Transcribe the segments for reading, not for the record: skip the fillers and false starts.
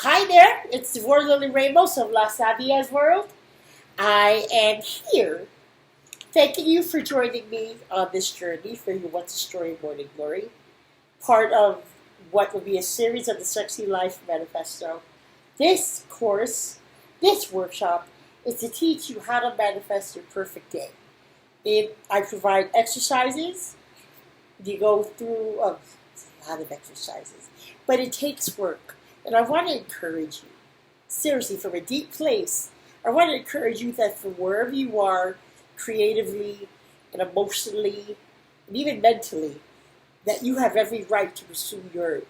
Hi there, it's the World Lily Ramos of La Sabia's World. I am here thanking you for joining me on this journey for your What's a Story Morning Glory, part of what will be a series of the Sexy Life Manifesto. This course, this workshop, is to teach you how to manifest your perfect day. I provide exercises. You go through a lot of exercises, but it takes work. And I want to encourage you, seriously, from a deep place, I want to encourage you that from wherever you are, creatively and emotionally, and even mentally, that you have every right to pursue your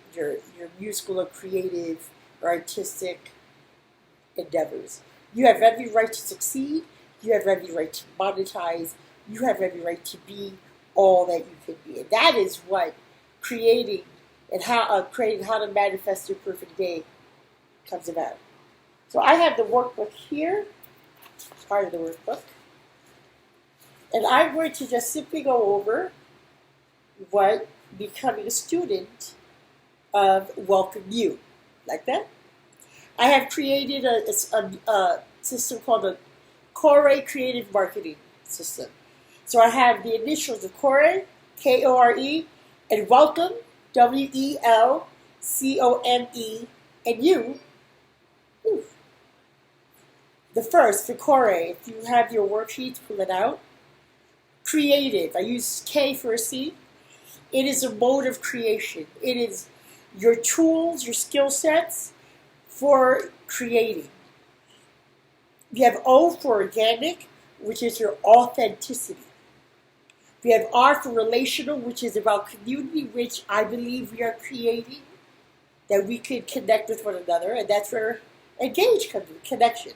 musical or creative or artistic endeavors. You have every right to succeed. You have every right to monetize. You have every right to be all that you can be. And that is what creating how to manifest your perfect day comes about. So I have the workbook here, part of the workbook, and I'm going to just simply go over what becoming a student of Welcome You, like that. I have created a system called the Core Creative Marketing System. So I have the initials of Core, Kore, and Welcome, WELCOME, and you. The first, the Core, if you have your worksheets, pull it out. Creative, I use K for a C. It is a mode of creation. It is your tools, your skill sets for creating. We have O for organic, which is your authenticity. We have R for relational, which is about community, which I believe we are creating, that we could connect with one another, and that's where engage comes in, connection.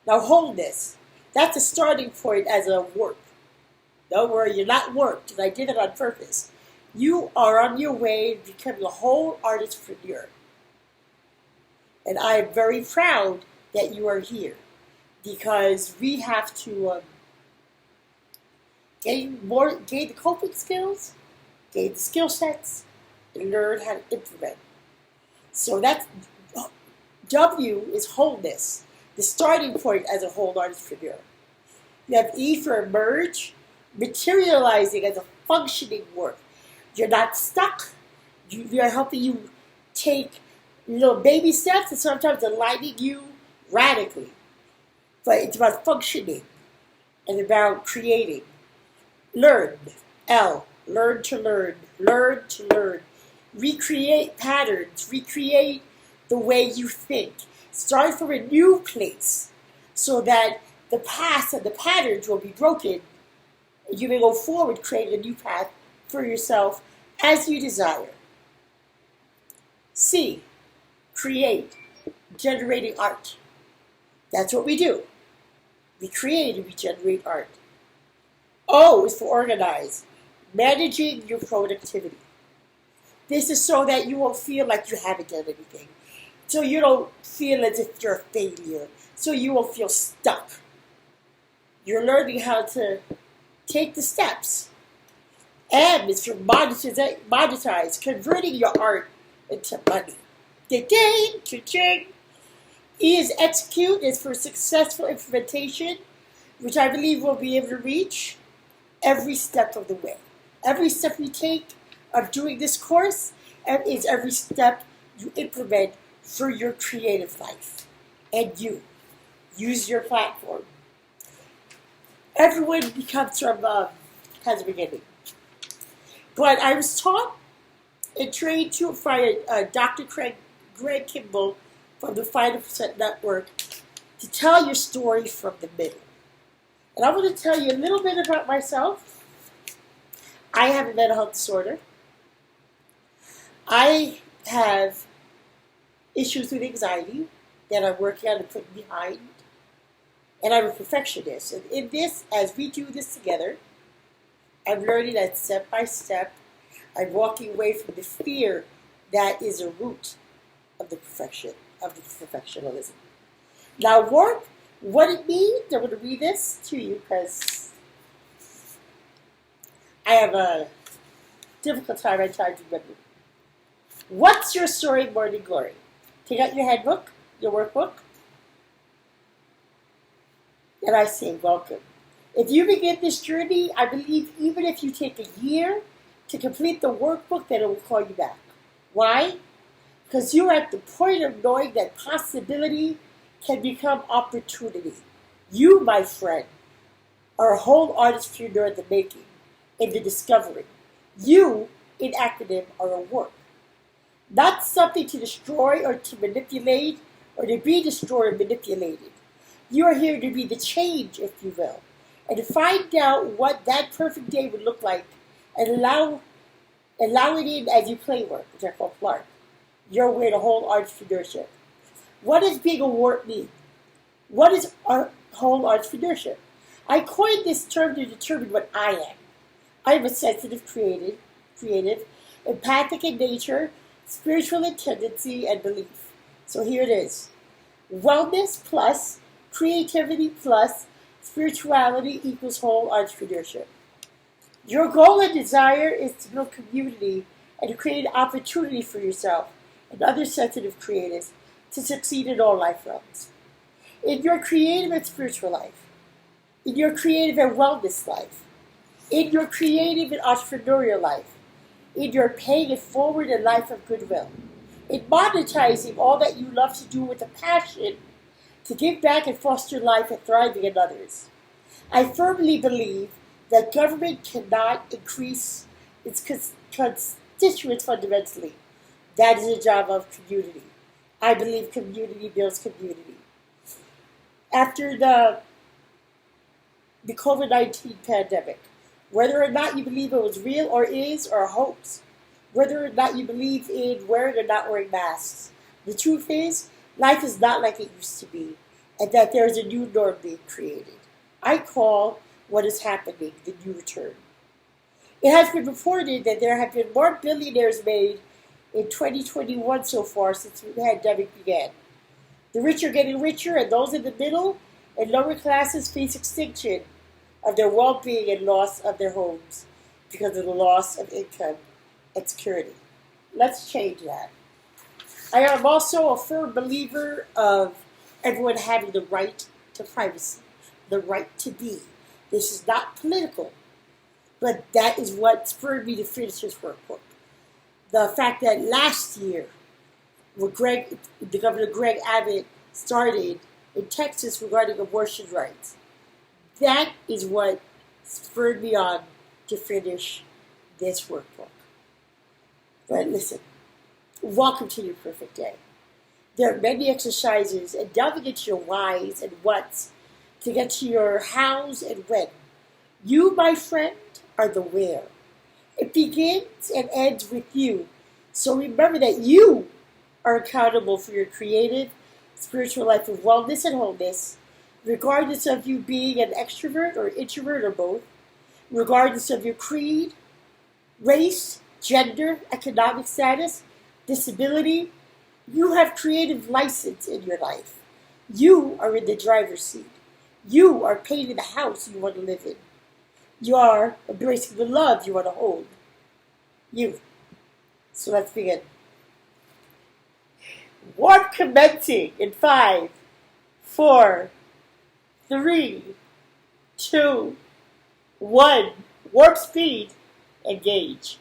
Now wholeness, that's a starting point as a work. Don't worry, you're not worked, and I did it on purpose. You are on your way to becoming a whole ARtistPreneur. And I am very proud that you are here, because we have to gain the coping skills, gain the skill sets, and learn how to implement. So that's W is wholeness, the starting point as a whole ARtistPreneur. You have E for emerge, materializing as a functioning work. You're not stuck. We are helping you take little baby steps, and sometimes aligning you radically. But it's about functioning and about creating. Learn, L, learn to learn, learn to learn. Recreate patterns, recreate the way you think. Start from a new place so that the past and the patterns will be broken. You may go forward, creating a new path for yourself as you desire. C, create, generating art. That's what we do. We create and we generate art. O is for organize, managing your productivity. This is so that you won't feel like you haven't done anything. So you don't feel as if you're a failure. So you won't feel stuck. You're learning how to take the steps. M is for monetize, converting your art into money. Ding, cha-ching. E is execute, is for successful implementation, which I believe we'll be able to reach every step of the way. Every step we take of doing this course is every step you implement for your creative life. And you use your platform. Everyone becomes from has a beginning. But I was taught and trained by Dr. Greg Kimball from the 5% Network to tell your story from the middle. And I'm going to tell you a little bit about myself. I have a mental health disorder. I have issues with anxiety that I'm working on and putting behind. And I'm a perfectionist. And in this, as we do this together, I'm learning that step by step, I'm walking away from the fear that is a root of the perfectionism. Now, what it means, I'm going to read this to you because I have a difficult time at times remembering. What's your story, morning glory? Take out your handbook, your workbook, and I say welcome. If you begin this journey, I believe even if you take a year to complete the workbook, then it will call you back. Why? Because you're at the point of knowing that possibility can become opportunity. You, my friend, are a whole ARtistPreneur in the making, in the discovery. You, in acronym, are a work. Not something to destroy or to manipulate or to be destroyed or manipulated. You are here to be the change, if you will, and to find out what that perfect day would look like and allow it in as you play work, which I call Clark. Your way to whole ARtistpreneurship. What does being a work mean? What is our whole ARtistpreneurship? I coined this term to determine what I am. I am a sensitive, creative, empathic in nature, spiritual in tendency, and belief. So here it is. Wellness plus creativity plus spirituality equals whole ARtistpreneurship. Your goal and desire is to build community and to create an opportunity for yourself and other sensitive creatives to succeed in all life realms. In your creative and spiritual life, in your creative and wellness life, in your creative and entrepreneurial life, in your paying it forward and life of goodwill, in monetizing all that you love to do with a passion to give back and foster life and thriving in others. I firmly believe that government cannot increase its constituents fundamentally. That is the job of community. I believe community builds community. After the COVID-19 pandemic, whether or not you believe it was real or is or a hoax, whether or not you believe in wearing or not wearing masks, the truth is, life is not like it used to be, and that there is a new norm being created. I call what is happening the new return. It has been reported that there have been more billionaires made in 2021 so far since the pandemic began. The rich are getting richer, and those in the middle and lower classes face extinction of their well-being and loss of their homes because of the loss of income and security. Let's change that. I am also a firm believer of everyone having the right to privacy, the right to be. This is not political, but that is what spurred me to finish this workbook. The fact that last year, when the Governor Greg Abbott started in Texas regarding abortion rights, that is what spurred me on to finish this workbook. But listen, welcome to your perfect day. There are many exercises and delving into your whys and whats to get to your hows and when. You, my friend, are the where. It begins and ends with you. So remember that you are accountable for your creative, spiritual life of wellness and wholeness, regardless of you being an extrovert or introvert or both, regardless of your creed, race, gender, economic status, disability. You have creative license in your life. You are in the driver's seat. You are painting the house you want to live in. You are embracing the love you want to hold. You. So let's begin. Warp commencing in 5, 4, 3, 2, 1. Warp speed. Engage.